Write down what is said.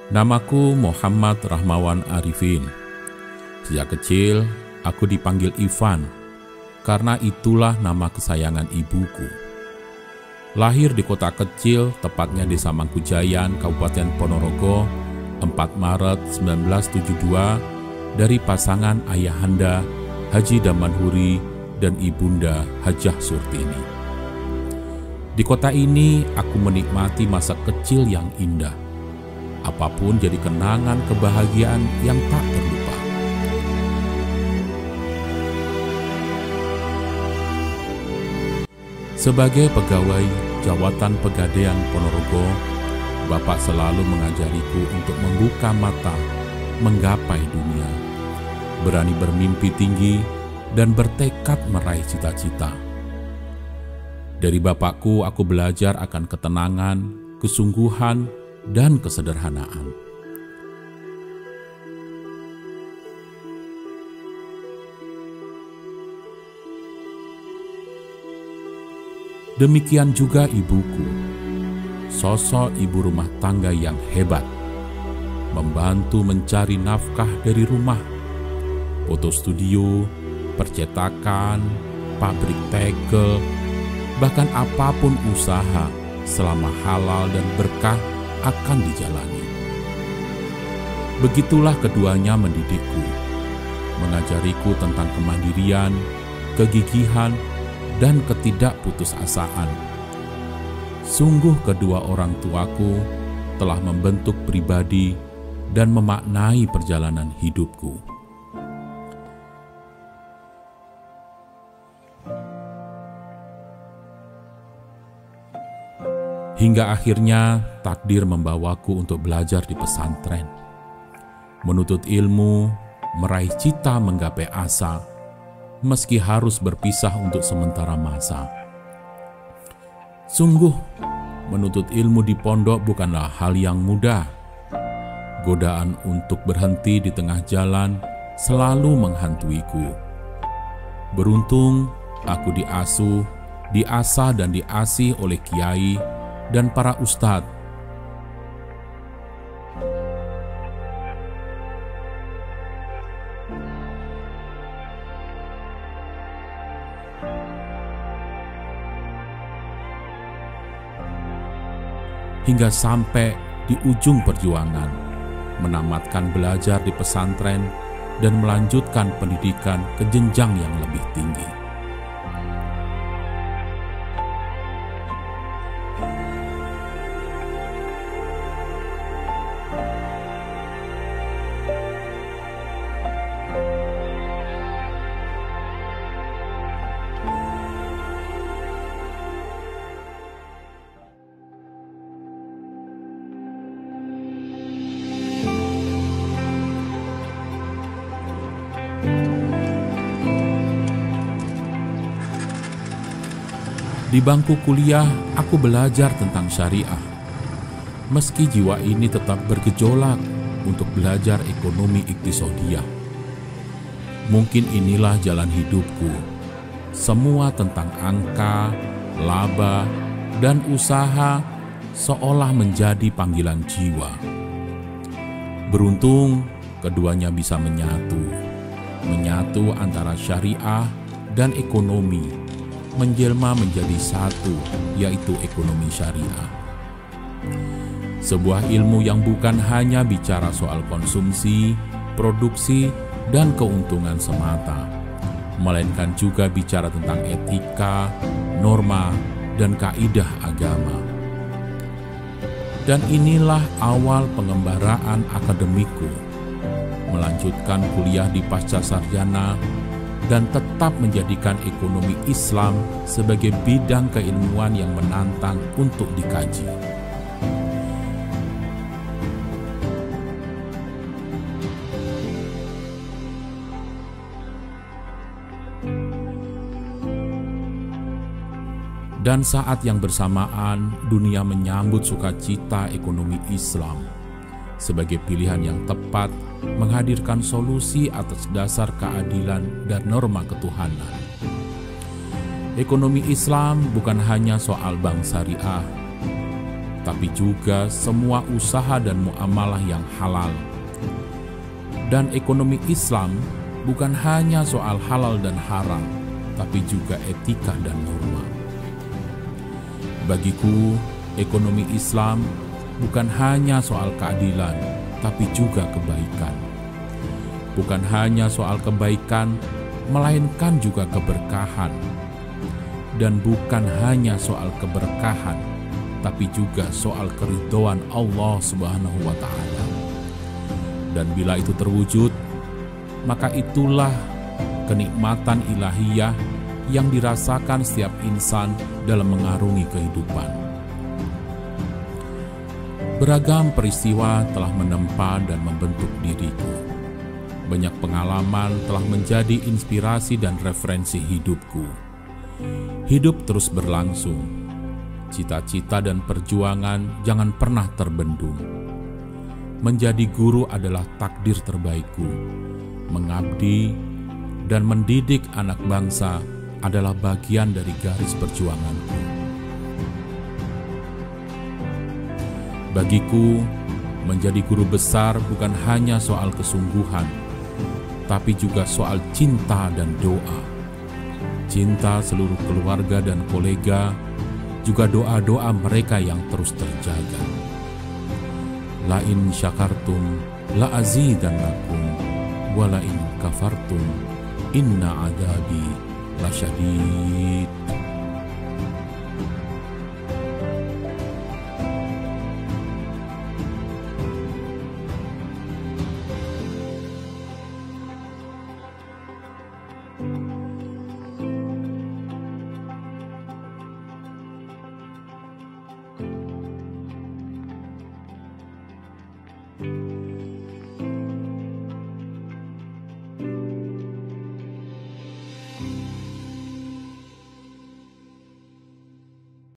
Namaku Muhammad Rahmawan Arifin. Sejak kecil, aku dipanggil Ivan, karena itulah nama kesayangan ibuku. Lahir di kota kecil, tepatnya Desa Mangkujayan, Kabupaten Ponorogo, 4 Maret 1972, dari pasangan ayahanda Haji Damanhuri dan ibunda Hajah Surtini. Di kota ini, aku menikmati masa kecil yang indah. Apapun jadi kenangan kebahagiaan yang tak terlupa. Sebagai pegawai Jawatan Pegadaian Ponorogo, Bapak selalu mengajariku untuk membuka mata, menggapai dunia, berani bermimpi tinggi, dan bertekad meraih cita-cita. Dari Bapakku, aku belajar akan ketenangan, kesungguhan, dan kesederhanaan. Demikian juga ibuku, sosok ibu rumah tangga yang hebat, membantu mencari nafkah dari rumah, foto studio, percetakan, pabrik tegel, bahkan apapun usaha selama halal dan berkah akan dijalani. Begitulah keduanya mendidikku, mengajariku tentang kemandirian, kegigihan, dan ketidakputusasaan. Sungguh kedua orang tuaku telah membentuk pribadi dan memaknai perjalanan hidupku. Hingga akhirnya takdir membawaku untuk belajar di pesantren, menuntut ilmu, meraih cita menggapai asa, meski harus berpisah untuk sementara masa. Sungguh, menuntut ilmu di pondok bukanlah hal yang mudah. Godaan untuk berhenti di tengah jalan selalu menghantuiku. Beruntung, aku diasuh, diasah dan diasih oleh kiai dan para ustadz. Hingga sampai di ujung perjuangan, menamatkan belajar di pesantren dan melanjutkan pendidikan ke jenjang yang lebih tinggi. Di bangku kuliah, aku belajar tentang syariah. Meski jiwa ini tetap bergejolak untuk belajar ekonomi iktisodiyah. Mungkin inilah jalan hidupku. Semua tentang angka, laba, dan usaha seolah menjadi panggilan jiwa. Beruntung, keduanya bisa menyatu antara syariah dan ekonomi, menjelma menjadi satu, yaitu ekonomi syariah. Sebuah ilmu yang bukan hanya bicara soal konsumsi, produksi, dan keuntungan semata, melainkan juga bicara tentang etika, norma, dan kaidah agama. Dan inilah awal pengembaraan akademikku, melanjutkan kuliah di pascasarjana dan tetap menjadikan ekonomi Islam sebagai bidang keilmuan yang menantang untuk dikaji. Dan saat yang bersamaan, dunia menyambut sukacita ekonomi Islam sebagai pilihan yang tepat menghadirkan solusi atas dasar keadilan dan norma ketuhanan. Ekonomi Islam bukan hanya soal bank syariah. tapi juga semua usaha dan muamalah yang halal. Dan ekonomi Islam bukan hanya soal halal dan haram, tapi juga etika dan norma. Bagiku, ekonomi Islam bukan hanya soal keadilan, tapi juga kebaikan. Bukan hanya soal kebaikan, melainkan juga keberkahan. Dan bukan hanya soal keberkahan, tapi juga soal keridhaan Allah Subhanahu wa Ta'ala. Dan bila itu terwujud, maka itulah kenikmatan ilahiyah yang dirasakan setiap insan dalam mengarungi kehidupan. Beragam peristiwa telah menempa dan membentuk diriku. Banyak pengalaman telah menjadi inspirasi dan referensi hidupku. Hidup terus berlangsung. Cita-cita dan perjuangan jangan pernah terbendung. Menjadi guru adalah takdir terbaikku. Mengabdi dan mendidik anak bangsa adalah bagian dari garis perjuanganku. Bagiku, menjadi guru besar bukan hanya soal kesungguhan, tapi juga soal cinta dan doa. Cinta seluruh keluarga dan kolega, juga doa-doa mereka yang terus terjaga. La in syakartum la azidannakum wa la in kafartum inna adabi lasyadid.